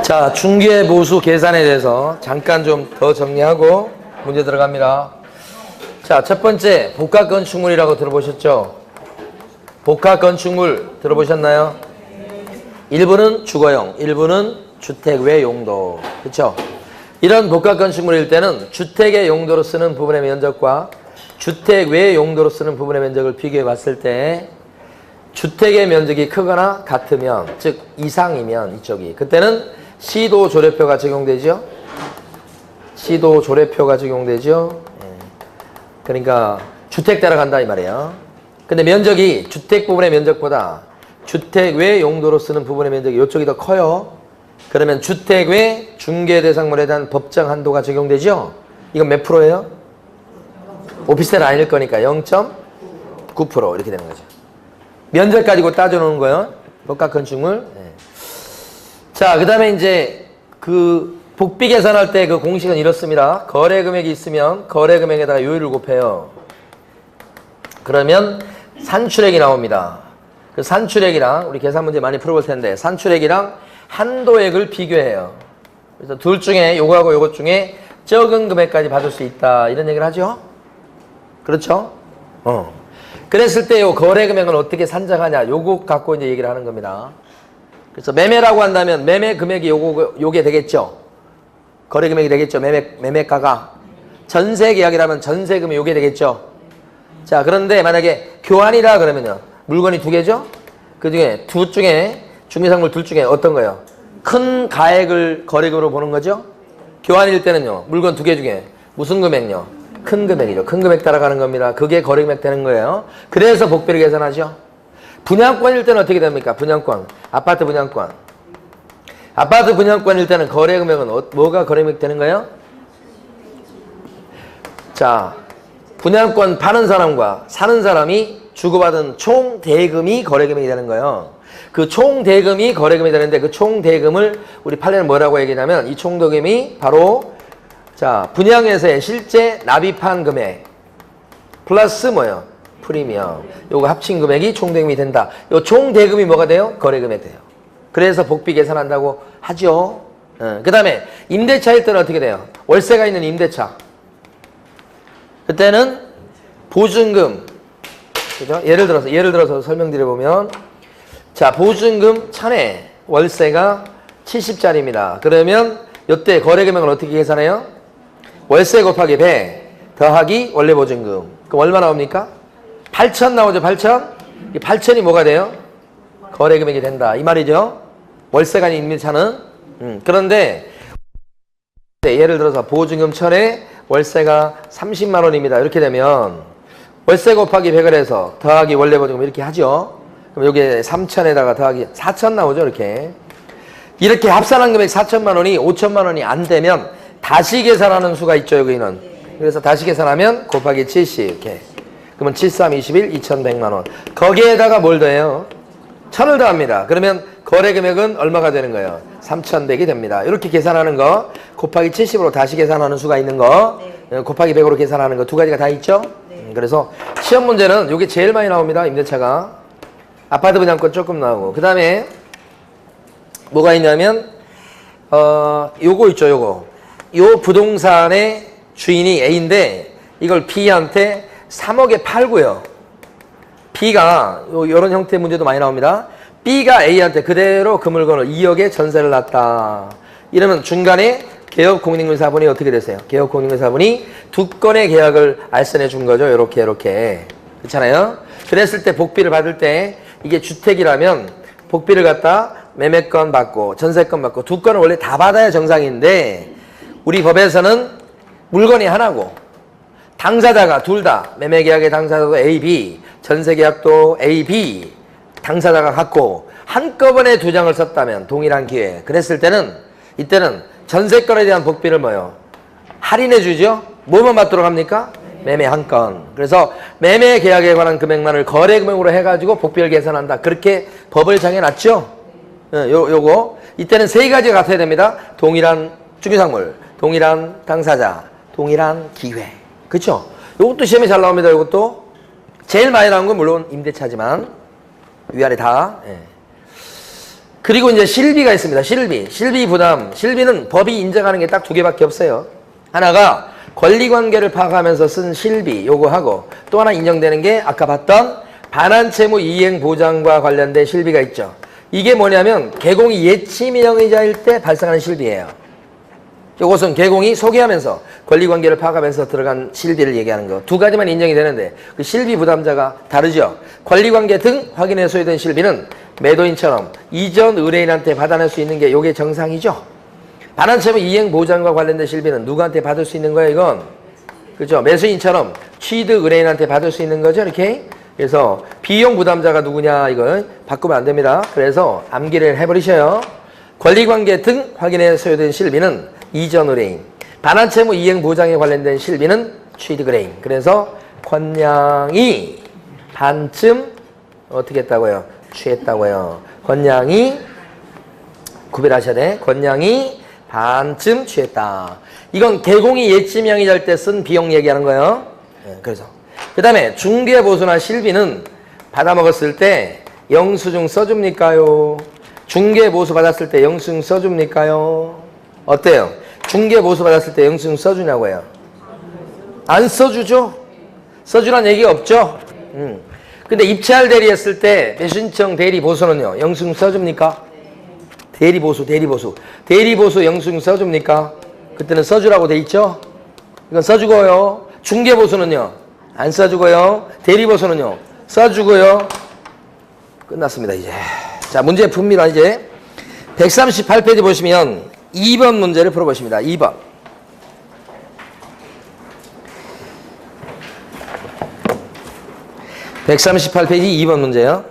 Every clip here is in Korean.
자, 중개보수 계산에 대해서 잠깐 좀 더 정리하고 문제 들어갑니다. 자, 첫 번째 복합건축물이라고 들어보셨죠? 복합건축물 들어보셨나요? 일부는 주거용, 일부는 주택 외 용도. 그렇죠? 이런 복합건축물일 때는 주택의 용도로 쓰는 부분의 면적과 주택 외 용도로 쓰는 부분의 면적을 비교해 봤을 때 주택의 면적이 크거나 같으면, 즉 이상이면 이쪽이, 그때는 시도 조례표가 적용되죠. 시도 조례표가 적용되죠. 그러니까 주택 따라간다 이 말이에요. 근데 면적이 주택 부분의 면적보다 주택 외 용도로 쓰는 부분의 면적이 이쪽이 더 커요. 그러면 주택 외 중개 대상물에 대한 법정 한도가 적용되죠. 이건 몇 프로예요? 오피스텔 아닐 거니까 0.9% 이렇게 되는 거죠. 면적 가지고 따져놓은 거예요. 복합건축물. 자, 그 다음에 이제 그 복비 계산할 때 그 공식은 이렇습니다. 거래 금액이 있으면 거래 금액에다가 요율을 곱해요. 그러면 산출액이 나옵니다. 그 산출액이랑 우리 계산 문제 많이 풀어볼 텐데 산출액이랑 한도액을 비교해요. 그래서 둘 중에 요거하고 요것 중에 적은 금액까지 받을 수 있다 이런 얘기를 하죠. 그렇죠? 그랬을 때 요 거래 금액은 어떻게 산정하냐 요거 갖고 이제 얘기를 하는 겁니다. 그래서 매매라고 한다면 매매 금액이 요게 되겠죠. 거래 금액이 되겠죠. 매매가가. 전세 계약이라면 전세금이 요게 되겠죠. 자, 그런데 만약에 교환이라 그러면요. 물건이 두 개죠? 그 중에 둘 중에 중개상물 둘 중에 어떤 거예요? 큰 가액을 거래금으로 보는 거죠? 교환일 때는요. 물건 두 개 중에 무슨 금액요? 큰 금액이죠. 큰 금액 따라가는 겁니다. 그게 거래 금액 되는 거예요. 그래서 복비를 계산하죠. 분양권일 때는 어떻게 됩니까? 분양권. 아파트 분양권. 아파트 분양권일 때는 거래 금액은 뭐가 거래 금액 되는 거예요? 자, 분양권 파는 사람과 사는 사람이 주고받은 총 대금이 거래 금액이 되는 거예요. 그 총 대금이 거래 금액이 되는데 그 총 대금을 우리 판례는 뭐라고 얘기하냐면 이 총 대금이 바로 자, 분양회사의 실제 납입한 금액 플러스 뭐예요? 프리미엄. 요거 합친 금액이 총 대금이 된다. 요 총 대금이 뭐가 돼요? 거래 금액 돼요. 그래서 복비 계산한다고 하죠. 그 다음에 임대차일 때는 어떻게 돼요? 월세가 있는 임대차. 그때는 보증금. 그죠? 예를 들어서 설명드려보면 자, 보증금 1000에 월세가 70짜리입니다. 그러면 이때 거래 금액을 어떻게 계산해요? 월세 곱하기 100 더하기 원래 보증금. 그럼 얼마 나옵니까? 8,000 나오죠, 8,000? 이 8,000이 뭐가 돼요? 거래 금액이 된다. 이 말이죠. 월세가 아닌 임대차는. 그런데 예를 들어서 보증금 1,000에 월세가 30만 원입니다. 이렇게 되면 월세 곱하기 100을 해서 더하기 원래 보증금 이렇게 하죠. 그럼 여기에 3,000에다가 더하기 4,000 나오죠, 이렇게. 이렇게 합산한 금액 4천만 원이 5천만 원이 안 되면 다시 계산하는 수가 있죠, 여기는. 그래서 다시 계산하면 곱하기 70 이렇게. 그러면 7, 3, 21, 2,100만 원. 거기에다가 뭘 더해요? 1,000을 더합니다. 그러면 거래 금액은 얼마가 되는 거예요? 3,100이 됩니다. 이렇게 계산하는 거 곱하기 70으로 다시 계산하는 수가 있는 거 곱하기 100으로 계산하는 거 두 가지가 다 있죠? 그래서 시험 문제는 이게 제일 많이 나옵니다. 임대차가. 아파트 분양권 조금 나오고. 그 다음에 뭐가 있냐면 요거 있죠, 요거. 요 부동산의 주인이 A인데 이걸 B한테 3억에 팔고요. B가 요런 형태의 문제도 많이 나옵니다. B가 A한테 그대로 그 물건을 2억에 전세를 놨다. 이러면 중간에 개업공인인사분이 어떻게 되세요? 개업공인인사분이 두 건의 계약을 알선해 준 거죠. 요렇게. 그렇잖아요? 그랬을 때 복비를 받을 때 이게 주택이라면 복비를 갖다 매매권 받고 전세권 받고 두 건을 원래 다 받아야 정상인데 우리 법에서는 물건이 하나고 당사자가 둘 다 매매계약의 당사자도 A, B, 전세계약도 A, B 당사자가 같고 한꺼번에 두 장을 썼다면 동일한 기회 그랬을 때는 이때는 전세권에 대한 복비를 뭐요? 할인해 주죠? 뭐만 받도록 합니까? 매매 한 건. 그래서 매매 계약에 관한 금액만을 거래 금액으로 해가지고 복비를 계산한다. 그렇게 법을 정해놨죠? 요거. 이때는 세 가지가 같아야 됩니다. 동일한 중개상물, 동일한 당사자, 동일한 기회. 그쵸? 요것도 시험에 잘 나옵니다. 요것도. 제일 많이 나온 건 물론 임대차지만 위아래 다. 그리고 이제 실비가 있습니다. 실비 부담. 실비는 법이 인정하는 게 딱 두 개밖에 없어요. 하나가 권리관계를 파악하면서 쓴 실비 요거하고 또 하나 인정되는 게 아까 봤던 반환채무 이행 보장과 관련된 실비가 있죠. 이게 뭐냐면 개공이 예치명의자일 때 발생하는 실비예요. 이것은 개공이 소개하면서 권리관계를 파악하면서 들어간 실비를 얘기하는 거. 두 가지만 인정이 되는데 그 실비 부담자가 다르죠. 권리관계 등 확인에 소요된 실비는 매도인처럼 이전 의뢰인한테 받아낼 수 있는 게 이게 정상이죠. 반환채무 이행 보장과 관련된 실비는 누구한테 받을 수 있는 거예요, 이건? 그렇죠. 매수인처럼 취득 의뢰인한테 받을 수 있는 거죠, 이렇게. 그래서 비용 부담자가 누구냐, 이걸 바꾸면 안 됩니다. 그래서 암기를 해버리셔요. 권리관계 등 확인에 소요된 실비는 이전 의뢰인. 반환채무 이행 보장에 관련된 실비는 취득 의뢰인. 그래서 권량이 반쯤 어떻게 했다고요? 취했다고요. 권량이 구별하셔야 돼. 권량이 반쯤 취했다. 이건 개공이 예치명의자일 때 쓴 비용 얘기하는 거예요. 네, 그래서 그 다음에 중개보수나 실비는 받아먹었을 때 영수증 써줍니까요? 중개보수 받았을 때 영수증 써줍니까요? 어때요? 중개보수 받았을 때 영수증 써주냐고요? 안 써주죠? 써주란 얘기가 없죠? 근데 입찰 대리했을 때 배신청 대리보수는요, 영수증 써줍니까? 대리보수. 대리보수 영수증 써줍니까? 그때는 써주라고 돼 있죠? 이건 써주고요. 중개보수는요, 안 써주고요. 대리보수는요, 써주고요. 끝났습니다, 이제. 자, 문제 풉니다, 이제. 138페이지 보시면 2번 문제를 풀어보십니다. 2번. (138페이지) 2번 문제요.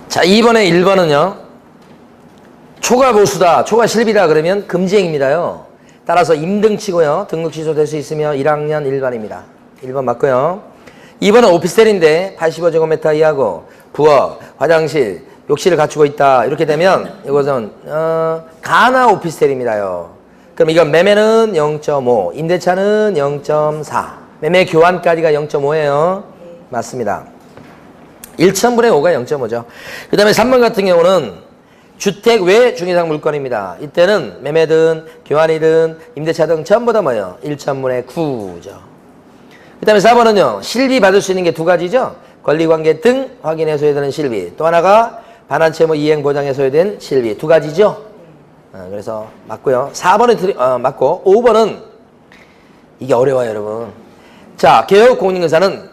자, 2번에 1번은요. 초과 보수다, 초과 실비다 그러면 금지행입니다요. 따라서 임등치고요. 등록 취소될 수 있으며 1학년 일반입니다. 1번 맞고요. 2번은 오피스텔인데 85제곱미터 이하고 부엌, 화장실, 욕실을 갖추고 있다. 이렇게 되면 이것은 가나 오피스텔입니다요. 그럼 이건 매매는 0.5, 임대차는 0.4, 매매 교환까지가 0.5예요. 맞습니다. 1,000분의 5가 0.5죠. 그 다음에 3번 같은 경우는 주택 외 중개상 물건입니다. 이때는 매매든 교환이든 임대차 등 전부 다 뭐예요? 1,000분의 9죠. 그 다음에 4번은요. 실비 받을 수 있는 게 두 가지죠. 권리관계 등 확인에 소요되는 실비. 또 하나가 반환채무 이행 보장에 소요된 실비. 두 가지죠. 그래서 맞고요. 4번은 맞고 5번은 이게 어려워요, 여러분. 자, 개업 공인인사는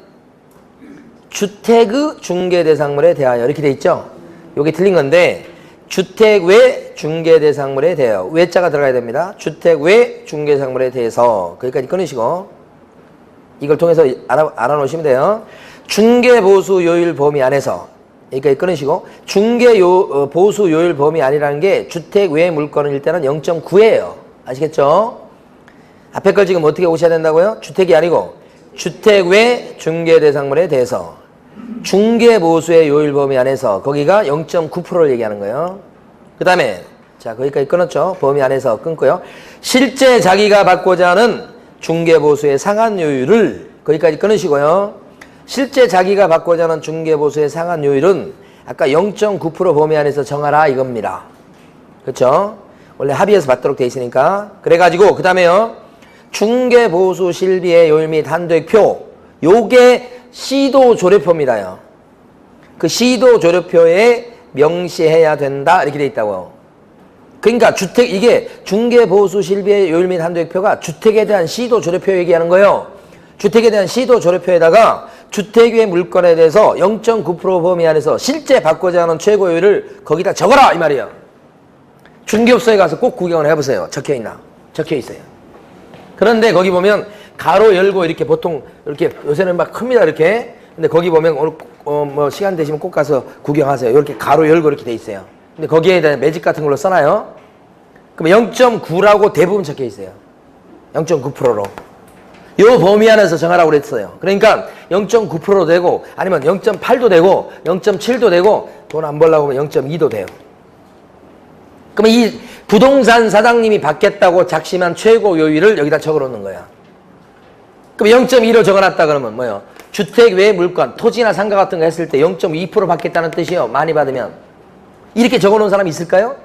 주택의 중개대상물에 대하여 이렇게 돼 있죠. 이게 틀린 건데 주택 외 중개대상물에 대하여 외자가 들어가야 됩니다. 주택 외 중개대상물에 대해서 거기까지 끊으시고 이걸 통해서 알아놓으시면 돼요. 중개보수 요율 범위 안에서 여기까지 끊으시고 보수 요율 범위 아니라는 게 주택 외 물건일 때는 0.9예요. 아시겠죠? 앞에 걸 지금 어떻게 오셔야 된다고요? 주택이 아니고 주택 외 중개대상물에 대해서 중개보수의 요율 범위 안에서 거기가 0.9%를 얘기하는 거예요. 그 다음에 자 거기까지 끊었죠. 범위 안에서 끊고요. 실제 자기가 받고자 하는 중개보수의 상한 요율을 거기까지 끊으시고요. 실제 자기가 받고자 하는 중개보수의 상한 요율은 아까 0.9% 범위 안에서 정하라 이겁니다. 그렇죠? 원래 합의해서 받도록 돼 있으니까. 그래가지고 그 다음에요. 중개보수 실비의 요율 및 한도액표 요게 시도 조례표입니다요. 그 시도 조례표에 명시해야 된다 이렇게 돼 있다고요. 그러니까 주택 이게 중개보수 실비의 요율 및 한도액표가 주택에 대한 시도 조례표 얘기하는 거예요. 주택에 대한 시도 조례표에다가 주택 외 물건에 대해서 0.9% 범위 안에서 실제 받고자 하는 최고요율을 거기다 적어라 이 말이에요. 중개업소에 가서 꼭 구경을 해보세요. 적혀있나? 적혀있어요. 그런데 거기 보면 가로 열고 이렇게 보통 이렇게 요새는 막 큽니다 이렇게. 근데 거기 보면 오늘 뭐 시간 되시면 꼭 가서 구경하세요. 이렇게 가로 열고 이렇게 돼 있어요. 근데 거기에 대한 매직 같은 걸로 써놔요. 그럼 0.9라고 대부분 적혀 있어요. 0.9%로. 요 범위 안에서 정하라고 그랬어요. 그러니까 0.9% 되고 아니면 0.8도 되고 0.7도 되고 돈 안 벌려고 하면 0.2도 돼요. 그러면 이 부동산 사장님이 받겠다고 작심한 최고 요율을 여기다 적어놓는 거야. 그럼 0.2로 적어놨다 그러면 뭐예요? 주택 외 물건, 토지나 상가 같은 거 했을 때 0.2% 받겠다는 뜻이요. 많이 받으면. 이렇게 적어놓은 사람이 있을까요?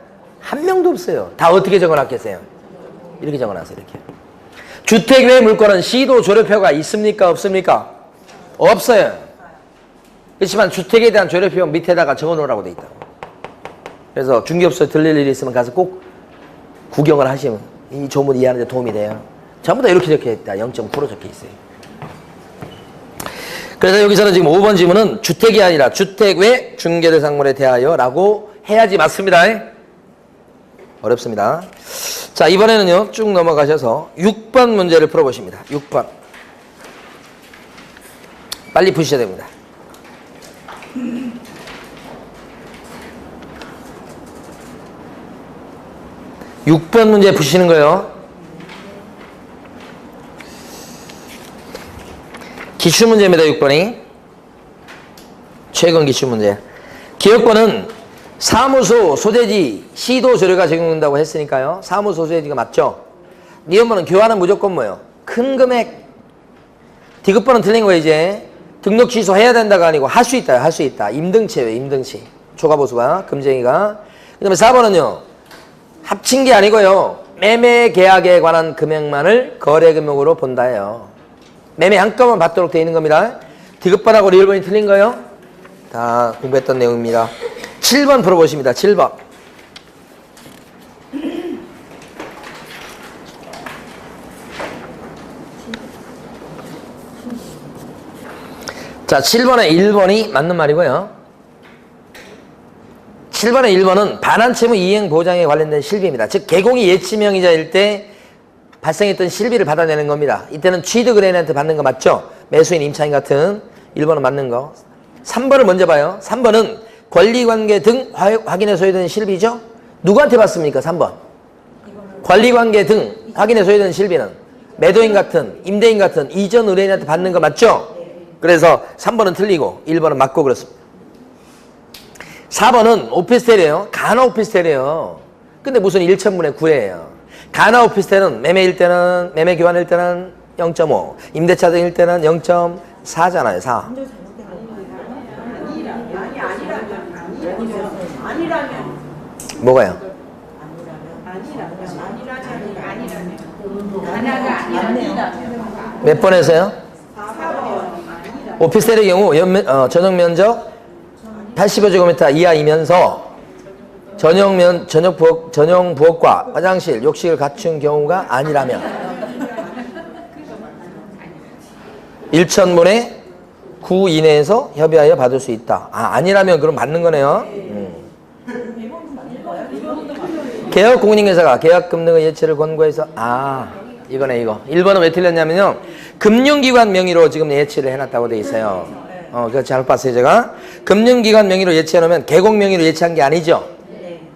한 명도 없어요. 다 어떻게 적어놨겠어요? 이렇게 적어놨어요. 이렇게. 주택 외 물건은 시도 조례표가 있습니까? 없습니까? 없어요. 그렇지만 주택에 대한 조례표 밑에다가 적어놓으라고 돼 있다고. 그래서 중개업소에 들릴 일이 있으면 가서 꼭 구경을 하시면 이 조문 이해하는 데 도움이 돼요. 전부 다 이렇게 적혀있다. 0.9% 적혀있어요. 그래서 여기서는 지금 5번 지문은 주택이 아니라 주택 외 중개대상물에 대하여 라고 해야지 맞습니다. 어렵습니다. 자, 이번에는요 쭉 넘어가셔서 6번 문제를 풀어보십니다. 6번 빨리 푸셔야 됩니다. 6번 문제 푸시는 거예요. 기출문제입니다. 6번이 최근 기출문제. 기억권은 사무소 소재지 시도 조례가 적용된다고 했으니까요. 사무소 소재지가 맞죠? 니은번은 교환은 무조건 뭐예요? 큰 금액. 디귿번은 틀린 거예요. 이제 등록 취소해야 된다가 아니고 할 수 있다. 할 수 있다. 임등치예요. 임등치. 초과보수가 금쟁이가. 그 다음에 4번은요 합친 게 아니고요 매매 계약에 관한 금액만을 거래 금액으로 본다예요. 매매 한건만 받도록 되어 있는 겁니다. 디귿번하고 리을번이 틀린 거예요. 다 공부했던 내용입니다. 7번 풀어보십니다. 7번. 자, 7번에 1번이 맞는 말이고요. 7번에 1번은 반환채무 이행 보장에 관련된 실비입니다. 즉 개공이 예치명의자일 때 발생했던 실비를 받아내는 겁니다. 이때는 취득의뢰인한테 받는 거 맞죠? 매수인 임차인 같은 1번은 맞는 거. 3번을 먼저 봐요. 3번은 권리관계 등 확인에 소요되는 실비죠? 누구한테 받습니까? 3번. 권리관계 등 확인에 소요되는 실비는 매도인 같은 임대인 같은 이전 의뢰인한테 받는 거 맞죠? 그래서 3번은 틀리고 1번은 맞고 그렇습니다. 4번은 오피스텔이에요. 가나 오피스텔이에요. 근데 무슨 1천분의 9예요. 가나 오피스텔은 매매일 때는 매매 교환일 때는 0.5, 임대차 등일 때는 0.4잖아요. 4. 뭐가요? 몇 번에서요? 오피스텔의 경우 전용 면적 85제곱미터 이하이면서 전용 부엌과 화장실, 욕실을 갖춘 경우가 아니라면 1천분의 9 이내에서 협의하여 받을 수 있다. 아니라면 그럼 맞는 거네요. 개업 공인인계사가 계약금 등의 예치를 권고해서 이거네 이거. 1번은 왜 틀렸냐면요. 금융기관 명의로 지금 예치를 해놨다고 돼 있어요. 그거 잘못 봤어요 제가. 금융기관 명의로 예치해놓으면 개공 명의로 예치한 게 아니죠.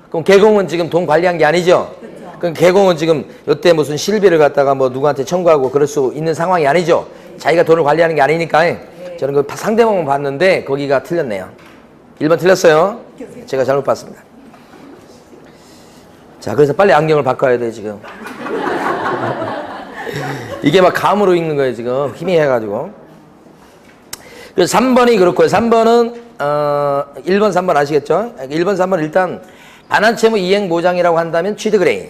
그럼 개공은 지금 돈 관리한 게 아니죠. 그럼 개공은 지금 이때 무슨 실비를 갖다가 뭐 누구한테 청구하고 그럴 수 있는 상황이 아니죠. 자기가 돈을 관리하는 게 아니니까. 저는 그 상대방만 봤는데 거기가 틀렸네요. 1번 틀렸어요. 제가 잘못 봤습니다. 자, 그래서 빨리 안경을 바꿔야 돼 지금. 이게 막 감으로 읽는 거예요 지금. 힘이 해가지고. 그래서 3번이 그렇고요. 3번은 1번 3번 아시겠죠? 1번 3번 일단 반환채무 이행 보장이라고 한다면 취득의뢰인,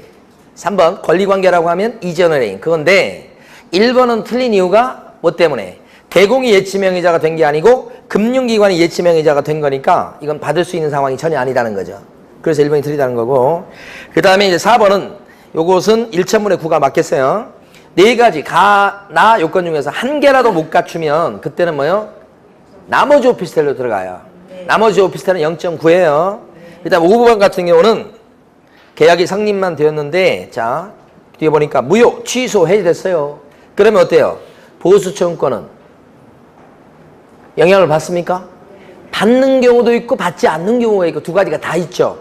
3번 권리관계라고 하면 이전의뢰인. 그건데 1번은 틀린 이유가 뭐 때문에? 개공이 예치명의자가 된 게 아니고 금융기관이 예치명의자가 된 거니까 이건 받을 수 있는 상황이 전혀 아니라는 거죠. 그래서 1번이 틀리다는 거고. 그 다음에 이제 4번은 요것은 1천분의 9가 맞겠어요. 4가지 가나 요건 중에서 한 개라도 못 갖추면 그때는 뭐요? 나머지 오피스텔로 들어가요. 나머지 오피스텔은 0.9예요. 일단 5번 같은 경우는 계약이 성립만 되었는데 자 뒤에 보니까 무효, 취소, 해지됐어요. 그러면 어때요? 보수청구권은 영향을 받습니까? 받는 경우도 있고 받지 않는 경우가 있고 두 가지가 다 있죠.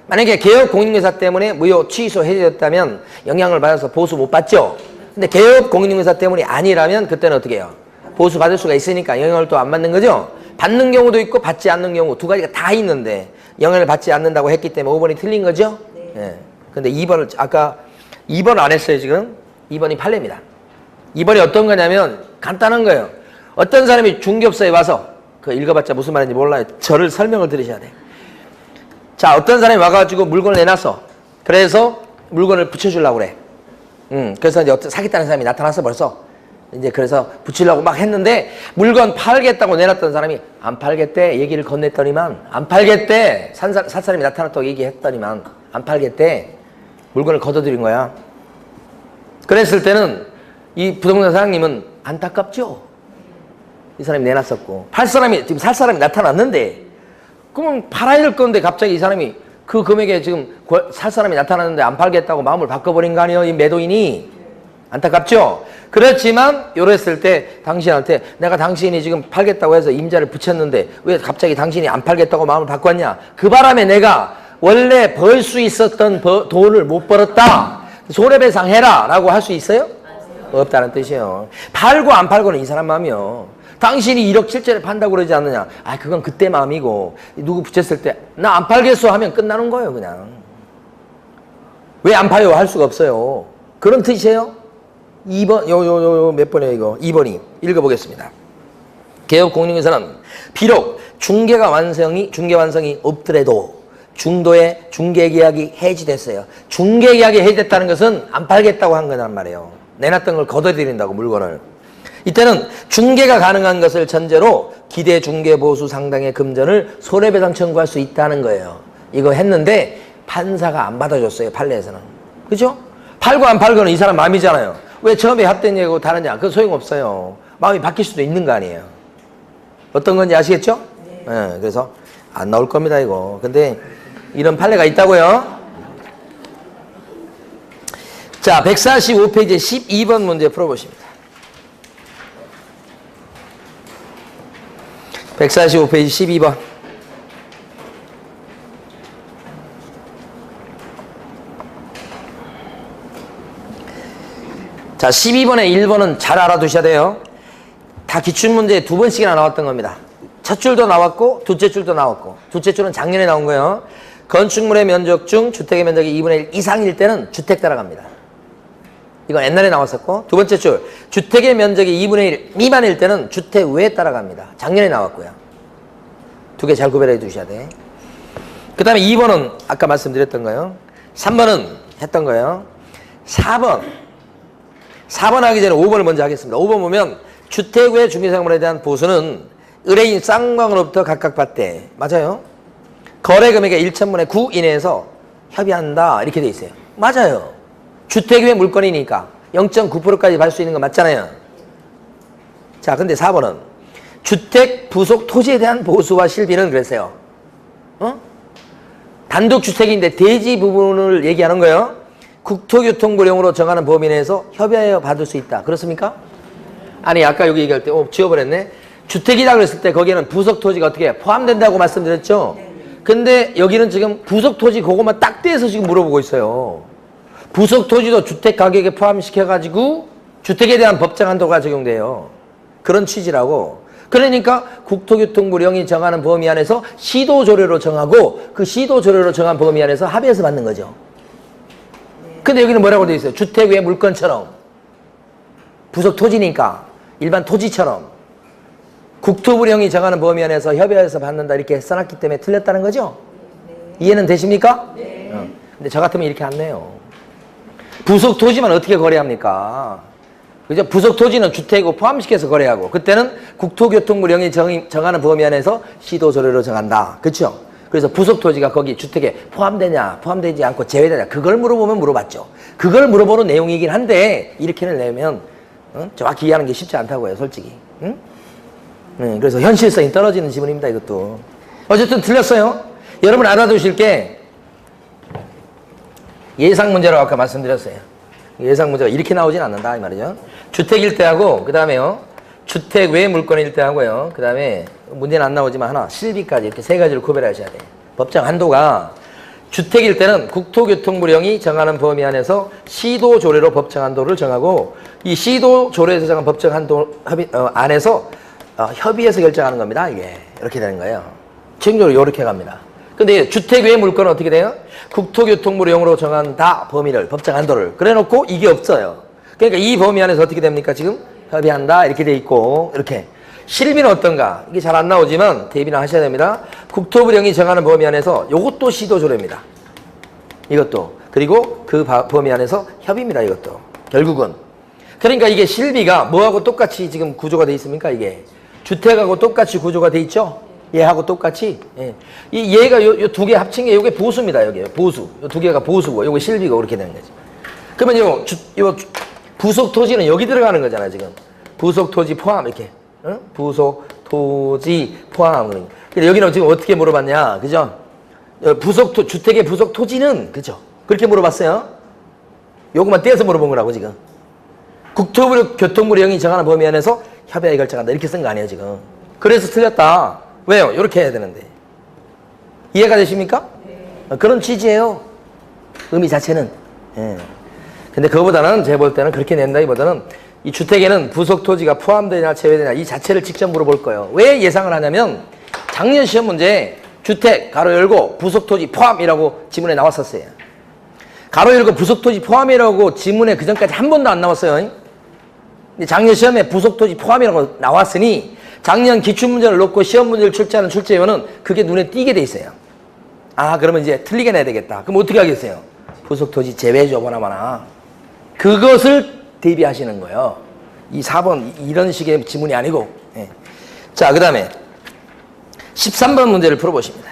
만약에 개업 공인중개사 때문에 무효, 취소, 해지됐다면 영향을 받아서 보수 못 받죠. 근데 개업 공인중개사 때문이 아니라면 그때는 어떻게 해요? 보수 받을 수가 있으니까 영향을 또 안 받는 거죠. 받는 경우도 있고 받지 않는 경우 두 가지가 다 있는데 영향을 받지 않는다고 했기 때문에 5번이 틀린 거죠. 예. 근데 2번을 아까 2번 안 했어요 지금. 2번이 판례입니다. 2번이 어떤 거냐면 간단한 거예요. 어떤 사람이 중개업소에 와서 그 읽어봤자 무슨 말인지 몰라요. 저를 설명을 들으셔야 돼. 자, 어떤 사람이 와가지고 물건을 내놨어. 그래서 물건을 붙여주려고 그래. 그래서 이제 어떤 사겠다는 사람이 나타났어 벌써. 이제 그래서 붙이려고 막 했는데 물건 팔겠다고 내놨던 사람이 안 팔겠대 얘기를 건넸더니만 안 팔겠대 살 사람이 나타났다고 얘기했더니만 안 팔겠대 물건을 걷어들인 거야. 그랬을 때는 이 부동산 사장님은 안타깝죠. 이 사람이 내놨었고 팔 사람이 지금 살 사람이 나타났는데 그러면 팔아야 될 건데 갑자기 이 사람이 그 금액에 지금 살 사람이 나타났는데 안 팔겠다고 마음을 바꿔버린 거 아니에요 이 매도인이. 안타깝죠. 그렇지만 이랬을 때 당신한테 내가 당신이 지금 팔겠다고 해서 임자를 붙였는데 왜 갑자기 당신이 안 팔겠다고 마음을 바꿨냐. 그 바람에 내가 원래 벌 수 있었던 돈을 못 벌었다. 손해배상 해라 라고 할 수 있어요? 없다는 뜻이에요. 팔고 안 팔고는 이 사람 마음이요. 당신이 1억 7천에 판다고 그러지 않느냐. 아 그건 그때 마음이고 누구 붙였을 때 나 안 팔겠어 하면 끝나는 거예요 그냥. 왜 안 파요 할 수가 없어요. 그런 뜻이에요. 2번 요 몇 번이에요 이거 2번이 읽어보겠습니다. 개업공인중개사는 비록 중개 완성이 없더라도 중도에 중개계약이 해지됐어요. 중개계약이 해지됐다는 것은 안 팔겠다고 한 거란 말이에요. 내놨던 걸 걷어들인다고 물건을. 이때는 중개가 가능한 것을 전제로 기대 중개보수 상당의 금전을 손해배상 청구할 수 있다는 거예요. 이거 했는데 판사가 안 받아줬어요. 판례에서는. 그죠? 팔고 안 팔고는 이 사람 마음이잖아요. 왜 처음에 합된 얘기고 다르냐. 그건 소용없어요. 마음이 바뀔 수도 있는 거 아니에요. 어떤 건지 아시겠죠? 네, 그래서 안 나올 겁니다 이거. 근데 이런 판례가 있다고요. 자 145페이지 12번 문제 풀어보십니다. 145페이지 12번. 자 12번에 1번은 잘 알아두셔야 돼요. 다 기출문제에 2번씩이나 나왔던 겁니다. 첫 줄도 나왔고 둘째 줄도 나왔고 둘째 줄은 작년에 나온 거예요. 건축물의 면적 중 주택의 면적이 2분의 1 이상일 때는 주택 따라갑니다. 이건 옛날에 나왔었고 두 번째 줄 주택의 면적이 2분의 1 미만일 때는 주택 외에 따라갑니다. 작년에 나왔고요. 두 개 잘 구별해 두셔야 돼. 그 다음에 2번은 아까 말씀드렸던 거예요. 3번은 했던 거예요. 4번 하기 전에 5번을 먼저 하겠습니다. 5번 보면 주택 외 중개상물에 대한 보수는 의뢰인 쌍방으로부터 각각 받되 맞아요. 거래 금액의 1,000분의 9 이내에서 협의한다 이렇게 돼 있어요. 맞아요. 주택 외 물건이니까 0.9%까지 받을 수 있는 거 맞잖아요. 자 근데 4번은 주택 부속 토지에 대한 보수와 실비는 그랬어요. 단독주택인데 대지 부분을 얘기하는 거예요. 국토교통부령으로 정하는 범위 내에서 협의하여 받을 수 있다. 그렇습니까? 아니 아까 여기 얘기할 때 지워버렸네. 주택이다 그랬을 때 거기에는 부속토지가 어떻게 포함된다고 말씀드렸죠? 근데 여기는 지금 부속토지 그것만 딱 떼서 지금 물어보고 있어요. 부속토지도 주택 가격에 포함시켜가지고 주택에 대한 법정 한도가 적용돼요. 그런 취지라고. 그러니까 국토교통부령이 정하는 범위 안에서 시도조례로 정하고 그 시도조례로 정한 범위 안에서 합의해서 받는 거죠. 근데 여기는 뭐라고 되어 있어요? 주택 외 물건처럼 부속토지니까 일반 토지처럼 국토부령이 정하는 범위 안에서 협의해서 받는다 이렇게 써놨기 때문에 틀렸다는 거죠? 이해는 되십니까? 네. 근데 저 같으면 이렇게 안 내요. 부속토지만 어떻게 거래합니까? 그죠? 부속토지는 주택이고 포함시켜서 거래하고 그때는 국토교통부령이 정하는 범위 안에서 시도조례로 정한다. 그렇죠? 그래서 부속토지가 거기 주택에 포함되냐 포함되지 않고 제외되냐 그걸 물어보면 물어봤죠. 그걸 물어보는 내용이긴 한데 이렇게는 내면 정확히 이해하는 게 쉽지 않다고요. 솔직히. 응? 그래서 현실성이 떨어지는 지문입니다. 이것도. 어쨌든 틀렸어요. 여러분 알아두실 게 예상 문제라고 아까 말씀드렸어요. 예상 문제가 이렇게 나오진 않는다 이 말이죠. 주택일 때하고 그 다음에요. 주택 외 물건일 때하고요. 그 다음에 문제는 안 나오지만 하나 실비까지 이렇게 세 가지를 구별하셔야 돼요. 법정 한도가 주택일 때는 국토교통부령이 정하는 범위 안에서 시도조례로 법정 한도를 정하고 이 시도조례에서 정한 법정 한도 안에서 협의해서 결정하는 겁니다. 이게 이렇게 되는 거예요. 최종적으로 이렇게 갑니다. 근데 주택 외 물건은 어떻게 돼요? 국토교통부령으로 정한다 범위를, 법정 한도를. 그래 놓고 이게 없어요. 그러니까 이 범위 안에서 어떻게 됩니까? 지금 협의한다 이렇게 돼 있고, 이렇게. 실비는 어떤가? 이게 잘 안 나오지만 대비는 하셔야 됩니다. 국토부령이 정하는 범위 안에서 요것도 시도조례입니다. 이것도. 그리고 그 범위 안에서 협의입니다. 이것도. 결국은. 그러니까 이게 실비가 뭐하고 똑같이 지금 구조가 돼 있습니까? 이게. 주택하고 똑같이 구조가 돼 있죠? 얘하고 똑같이. 예. 얘가 요 두 개 합친 게 요게 보수입니다. 여기 보수. 요 두 개가 보수고 요게 실비가 그렇게 되는 거죠. 그러면 요 부속 토지는 여기 들어가는 거잖아요. 지금. 부속 토지 포함 이렇게. 응? 부속 토지 포함. 근데 여기는 지금 어떻게 물어봤냐? 그죠? 주택의 부속 토지는 그죠? 그렇게 물어봤어요. 요것만 떼서 물어본 거라고 지금. 국토부 교통부령이 정하는 범위 안에서 협의하에 결정한다. 이렇게 쓴 거 아니에요, 지금. 그래서 틀렸다. 왜요? 이렇게 해야 되는데. 이해가 되십니까? 네. 그런 취지예요. 의미 자체는. 예. 근데 그거보다는 제가 볼 때는 그렇게 낸다기보다는 이 주택에는 부속 토지가 포함되냐 제외되냐 이 자체를 직접 물어볼 거예요. 왜 예상을 하냐면 작년 시험 문제 주택 가로 열고 부속 토지 포함이라고 지문에 나왔었어요. 가로 열고 부속 토지 포함이라고 지문에 그전까지 한 번도 안 나왔어요. 근데 작년 시험에 부속 토지 포함이라고 나왔으니 작년 기출문제를 놓고 시험 문제를 출제하는 출제위원은 그게 눈에 띄게 돼 있어요. 아, 그러면 이제 틀리게 내야 되겠다. 그럼 어떻게 하겠어요? 부속 토지 제외죠, 뭐나마나. 그것을 대비하시는 거예요. 이 4번 이런 식의 지문이 아니고. 예. 자, 그 다음에 13번 문제를 풀어보십니다.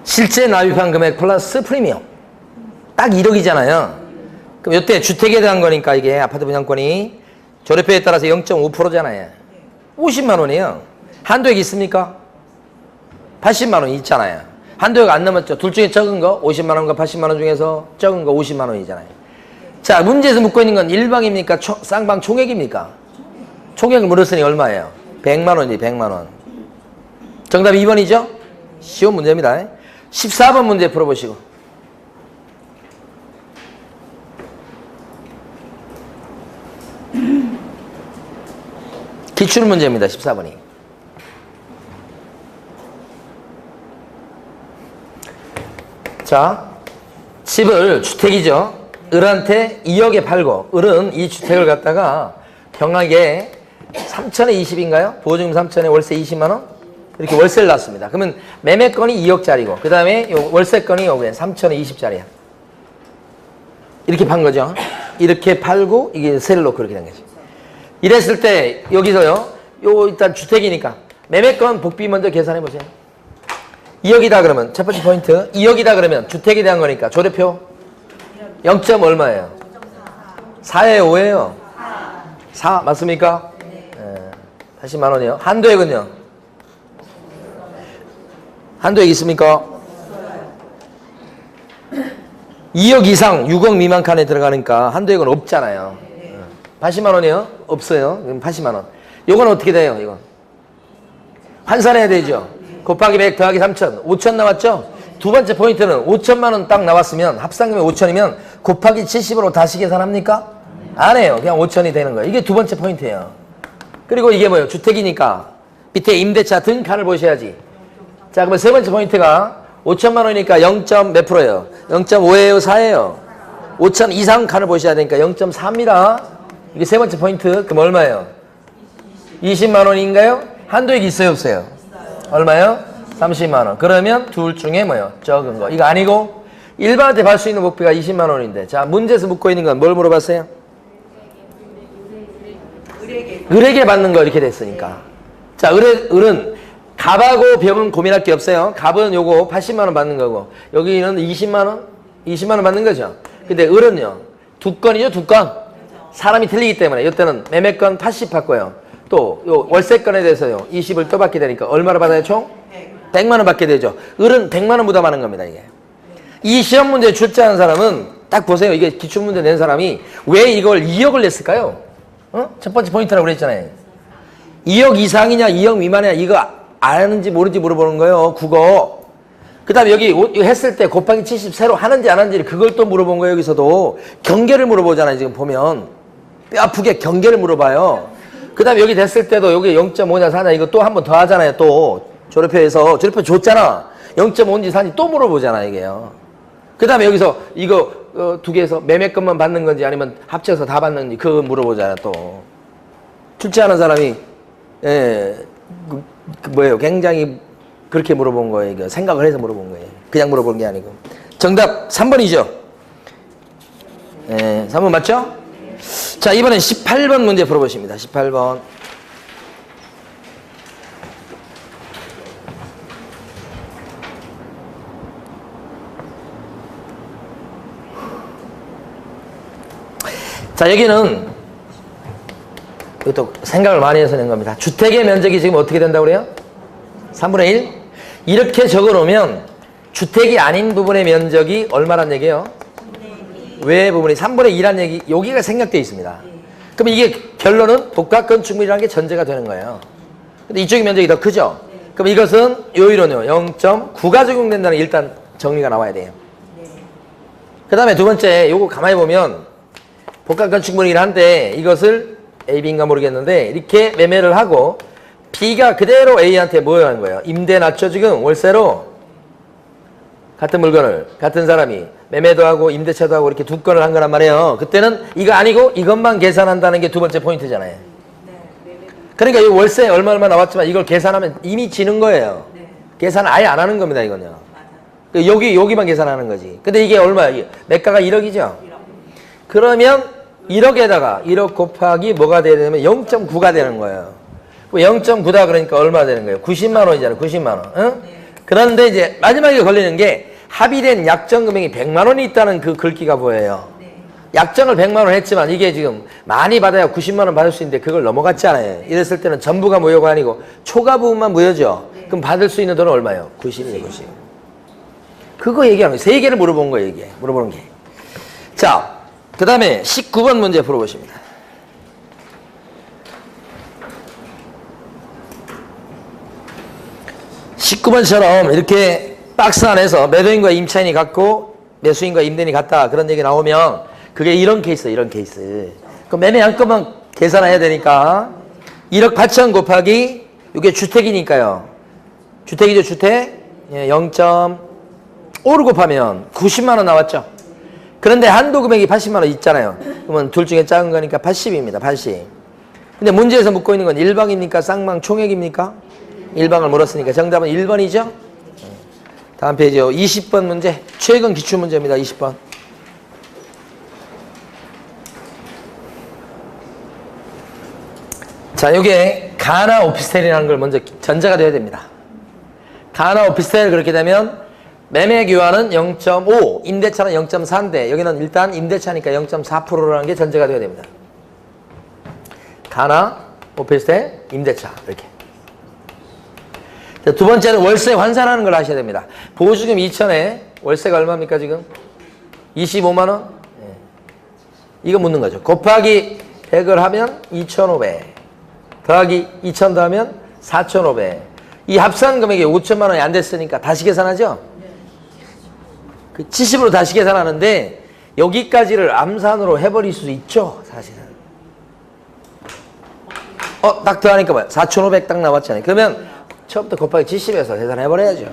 실제 납입한 금액 플러스 프리미엄. 딱 1억이잖아요. 그럼 이때 주택에 대한 거니까 이게 아파트 분양권이 조례표에 따라서 0.5%잖아요. 50만 원이에요. 한도액 있습니까? 80만 원 있잖아요. 한도액 안 넘었죠. 둘 중에 적은 거 50만 원과 80만 원 중에서 적은 거 50만 원이잖아요. 자, 문제에서 묻고 있는 건 일방입니까? 쌍방 총액입니까? 총액을 물었으니 얼마예요? 100만 원이지, 100만 원. 정답 2번이죠? 쉬운 문제입니다. 14번 문제 풀어보시고. 기출 문제입니다. 14번이. 자, 집을 주택이죠. 을한테 2억에 팔고 을은 이 주택을 갖다가 경락에 3천에 20인가요? 보증금 3천에 월세 20만 원? 이렇게 월세를 놨습니다. 그러면 매매건이 2억짜리고 그 다음에 월세건이 요게 3천에 20짜리야. 이렇게 판 거죠. 이렇게 팔고 이게 세를 놓고 이렇게 된 거죠. 이랬을 때 여기서요. 요 일단 주택이니까 매매건 복비 먼저 계산해 보세요. 2억이다 그러면 첫 번째 포인트 2억이다 그러면 주택에 대한 거니까 조례표 0. 얼마예요? 4예요? 5예요? 4 맞습니까? 네. 80만 원이요. 한도액은요? 한도액 있습니까? 2억 이상 6억 미만 칸에 들어가니까 한도액은 없잖아요. 80만 원이요? 없어요. 그럼 80만 원. 요건 어떻게 돼요? 이건 환산해야 되죠. 곱하기 100 더하기 3천 5천 나왔죠? 두 번째 포인트는 5천만 원 딱 나왔으면 합산금이 5천이면 곱하기 70으로 다시 계산합니까? 안 해요. 그냥 5천이 되는 거예요. 이게 두 번째 포인트예요. 그리고 이게 뭐예요? 주택이니까 밑에 임대차 등 칸을 보셔야지. 자, 그러면 세 번째 포인트가 5천만 원이니까 0. 몇 프로예요? 0.5예요? 4예요? 5천 이상 칸을 보셔야 되니까 0.4입니다. 이게 세 번째 포인트. 그럼 얼마예요? 20만 원인가요? 한도액이 있어요? 없어요? 얼마요? 30만 원. 그러면 둘 중에 뭐요? 적은 거. 이거 아니고 일반한테 받을 수 있는 복비가 20만 원인데. 자, 문제에서 묻고 있는 건 뭘 물어봤어요? 을에게 받는 거 이렇게 됐으니까. 자, 을은 갑하고 병은 고민할 게 없어요. 갑은 요거 80만 원 받는 거고 여기는 20만 원? 20만 원 받는 거죠. 근데 을은요. 두 건이죠, 두 건. 사람이 틀리기 때문에 이때는 매매건 80 받고요. 또 요 월세건에 대해서요. 20을 또 받게 되니까 얼마를 받아요, 총? 100만 원 받게 되죠. 을은 100만 원 부담하는 겁니다, 이게. 이 시험 문제 출제하는 사람은 딱 보세요. 이게 기출문제 낸 사람이 왜 이걸 2억을 냈을까요? 첫 번째 포인트라고 그랬잖아요. 2억 이상이냐 2억 미만이냐 이거 아는지 모르는지 물어보는 거예요. 국어. 그 다음에 여기 했을 때 곱하기 70 새로 하는지 안 하는지 그걸 또 물어본 거예요. 여기서도 경계를 물어보잖아요. 지금 보면 뼈 아프게 경계를 물어봐요. 그 다음에 여기 됐을 때도 여기 0.5냐 4냐 이거 또 한 번 더 하잖아요. 또 조립표에서 조립표 줬잖아. 0.5인지 4인지 또 물어보잖아 이게요. 그 다음에 여기서 이거 두 개에서 매매금만 받는 건지 아니면 합쳐서 다 받는지 그거 물어보잖아 또. 출제하는 사람이 뭐예요? 굉장히 그렇게 물어본 거예요. 이거 생각을 해서 물어본 거예요. 그냥 물어본 게 아니고. 정답 3번이죠. 3번 맞죠? 자, 이번엔 18번 문제 풀어보십니다. 18번. 자, 여기는 이것도 생각을 많이 해서 낸 겁니다. 주택의 면적이 지금 어떻게 된다고 그래요? 3분의 1? 이렇게 적어 놓으면 주택이 아닌 부분의 면적이 얼마란 얘기예요? 외 부분이 3분의 2란 얘기, 여기가 생략되어 있습니다. 그럼 이게 결론은 복합건축물이라는 게 전제가 되는 거예요. 근데 이쪽의 면적이 더 크죠? 그럼 이것은 요 이론이요. 0.9가 적용된다는 게 일단 정리가 나와야 돼요. 그 다음에 두 번째, 요거 가만히 보면 복합건축물이긴 한데 이것을 A, B인가 모르겠는데 이렇게 매매를 하고 B가 그대로 A한테 뭐 하는 거예요? 임대 낮춰 지금 월세로 같은 물건을 같은 사람이 매매도 하고 임대차도 하고 이렇게 두 건을 한 거란 말이에요. 그때는 이거 아니고 이것만 계산한다는 게 두 번째 포인트잖아요. 그러니까 이 월세 얼마 나왔지만 이걸 계산하면 이미 지는 거예요. 계산 아예 안 하는 겁니다, 이건요. 여기만 계산하는 거지. 근데 이게 얼마야? 매가가 1억이죠? 그러면 1억에다가 1억 곱하기 뭐가 돼야 되냐면 0.9가 되는 거예요. 0.9다 그러니까 얼마 되는 거예요? 90만 원이잖아요. 90만 원. 응? 그런데 이제 마지막에 걸리는 게 합의된 약정 금액이 100만 원이 있다는 그 글귀가 보여요. 약정을 100만 원 했지만 이게 지금 많이 받아야 90만 원 받을 수 있는데 그걸 넘어갔잖아요. 이랬을 때는 전부가 무효가 아니고 초과 부분만 무효죠. 그럼 받을 수 있는 돈은 얼마예요? 90이에요, 90. 그거 얘기하는 거예요. 세 개를 물어본 거예요, 이게. 물어보는 게. 자, 그 다음에 19번 문제 풀어보십니다. (19번처럼) 이렇게 박스 안에서 매도인과 임차인이 같고 매수인과 임대인이 같다 그런 얘기 나오면 그게 이런 케이스. 그럼 매매한 것만 계산해야 되니까 1억 8천 곱하기 이게 주택이니까요. 주택이죠, 주택. 0.5를 곱하면 90만 원 나왔죠. 그런데 한도 금액이 80만 원 있잖아요. 그러면 둘 중에 작은 거니까 80입니다. 80. 근데 문제에서 묻고 있는 건 일방입니까? 쌍방 총액입니까? 일방을 물었으니까 정답은 1번이죠. 다음 페이지요. 20번 문제. 최근 기출문제입니다. 20번. 자, 요게 가나 오피스텔이라는 걸 먼저 전제가 돼야 됩니다. 가나 오피스텔 그렇게 되면 매매 교환은 0.5, 임대차는 0.4인데 여기는 일단 임대차니까 0.4%라는 게 전제가 돼야 됩니다. 가나 오피스텔 임대차 이렇게. 두 번째는 월세 환산하는 걸 하셔야 됩니다. 보증금 2천에 월세가 얼마입니까 지금? 25만 원? 네. 이거 묻는 거죠. 곱하기 100을 하면 2,500 더하기 2,000 더하면 4,500 이 합산 금액이 5천만 원이 안 됐으니까 다시 계산하죠? 그 70으로 다시 계산하는데 여기까지를 암산으로 해버릴 수 있죠 사실은. 딱 더하니까 뭐야? 4,500 딱 나왔잖아요. 그러면 처음부터 곱하기 70에서 계산해버려야죠.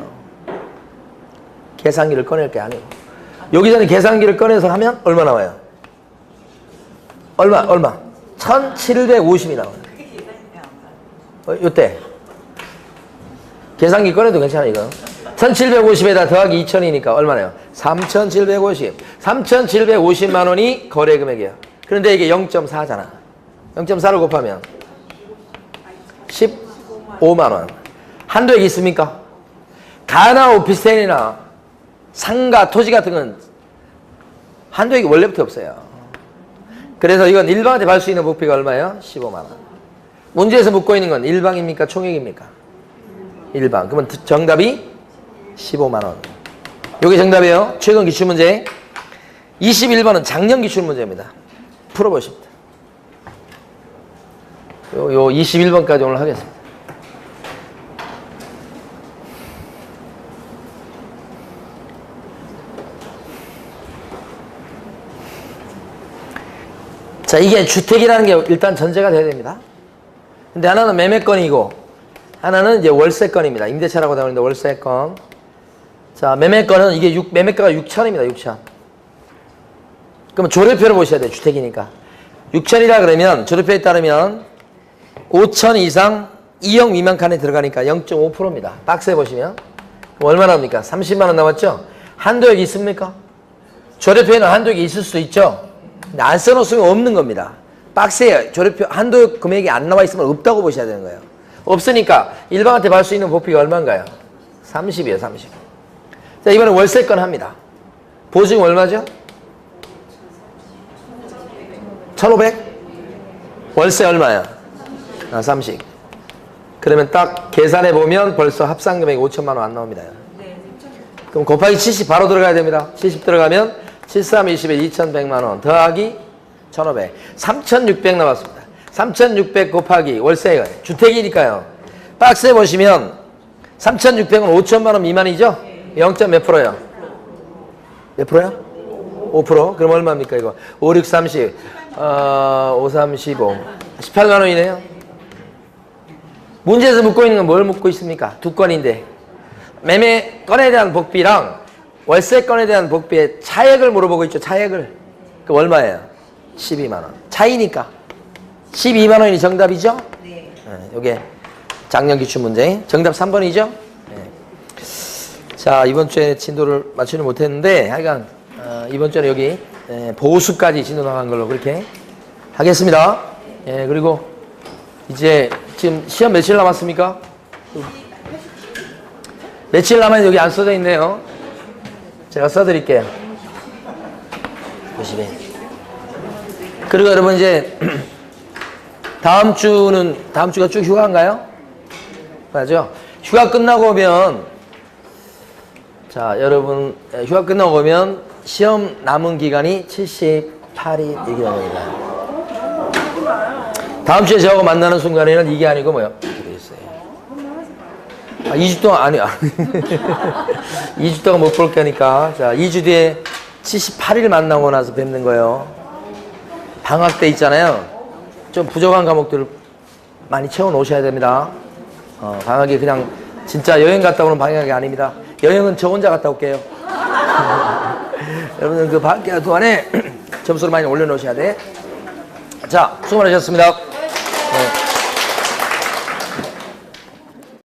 계산기를 꺼낼 게 아니고. 여기서는 계산기를 꺼내서 하면 얼마 나와요? 얼마? 1,750이 나와요. 요때. 계산기 꺼내도 괜찮아, 이거. 1,750에다 더하기 2,000이니까 얼마나요? 3,750. 3,750만 원이 거래 금액이에요. 그런데 이게 0.4잖아. 0.4를 곱하면 15만 원. 한도액이 있습니까? 가나 오피스텔이나 상가, 토지 같은 건 한도액이 원래부터 없어요. 그래서 이건 일방한테 받을 수 있는 부피가 얼마예요? 15만 원. 문제에서 묻고 있는 건 일방입니까? 총액입니까? 일방. 그러면 정답이 15만 원. 이게 정답이에요. 최근 기출문제. 21번은 작년 기출문제입니다. 풀어보십니다. 요 21번까지 오늘 하겠습니다. 자, 이게 주택이라는 게 일단 전제가 돼야 됩니다. 근데 하나는 매매건이고 하나는 이제 월세건입니다. 임대차라고 나오는데 월세건. 자, 매매건은 이게 매매가가 6천입니다. 6천. 그러면 조례표를 보셔야 돼요. 주택이니까. 6천이라 그러면 조례표에 따르면 5천 이상 2억 미만 칸에 들어가니까 0.5%입니다. 박스에 보시면. 그럼 얼마 나옵니까? 30만 원 나왔죠? 한도액이 있습니까? 조례표에는 한도액이 있을 수도 있죠. 근데 안 써놓으면 없는 겁니다. 박스에 조례표 한도액 금액이 안 나와 있으면 없다고 보셔야 되는 거예요. 없으니까 일반한테 받을 수 있는 보피가 얼마인가요? 30이에요. 30. 자, 이번엔 월세건 합니다. 보증 얼마죠? 1,500? 월세 얼마야? 30. 그러면 딱 계산해 보면 벌써 합산 금액이 5천만 원 안 나옵니다. 그럼 곱하기 70 바로 들어가야 됩니다. 70 들어가면 73, 20에 2,100만 원 더하기 1,500. 3,600 나왔습니다. 3,600 곱하기 월세가 주택이니까요. 박스에 보시면 3,600은 5천만 원 미만이죠? 0. 몇 프로요? 몇 프로요? 5%? 그럼 얼마입니까 이거? 5, 6, 30 5, 3, 15 18만 원이네요. 문제에서 묻고 있는 건 뭘 묻고 있습니까? 두 건인데 매매건에 대한 복비랑 월세건에 대한 복비의 차액을 물어보고 있죠. 차액을. 그 얼마예요? 12만 원. 차이니까 12만 원이 정답이죠? 네. 요게 작년 기출 문제. 정답 3번이죠? 네. 자, 이번 주에 진도를 맞추지 못했는데 하여간 이번 주에 여기 보수까지 진도 나간 걸로 그렇게 하겠습니다. 예, 그리고 이제 지금 시험 며칠 남았습니까? 며칠 남았는데 여기 안 써져 있네요. 제가 써드릴게요. 90일. 그리고 여러분 이제 다음 주가 쭉 휴가인가요? 맞죠? 휴가 끝나고 오면 자, 여러분 휴가 끝나고 오면 시험 남은 기간이 78일 이렇게 됩니다. 다음 주에 저하고 만나는 순간에는 이게 아니고 뭐요? 이렇게 돼 있어요. 2주 동안 아니야. 2주 동안 못 볼 거니까 자, 2주 뒤에 78일 만나고 나서 뵙는 거예요. 방학 때 있잖아요. 좀 부족한 과목들을 많이 채워 놓으셔야 됩니다. 방학이 그냥 진짜 여행 갔다 오는 방학이 아닙니다. 여행은 저 혼자 갔다 올게요. 여러분들 그 방학 동안에 점수를 많이 올려놓으셔야 돼. 자, 수고 많으셨습니다.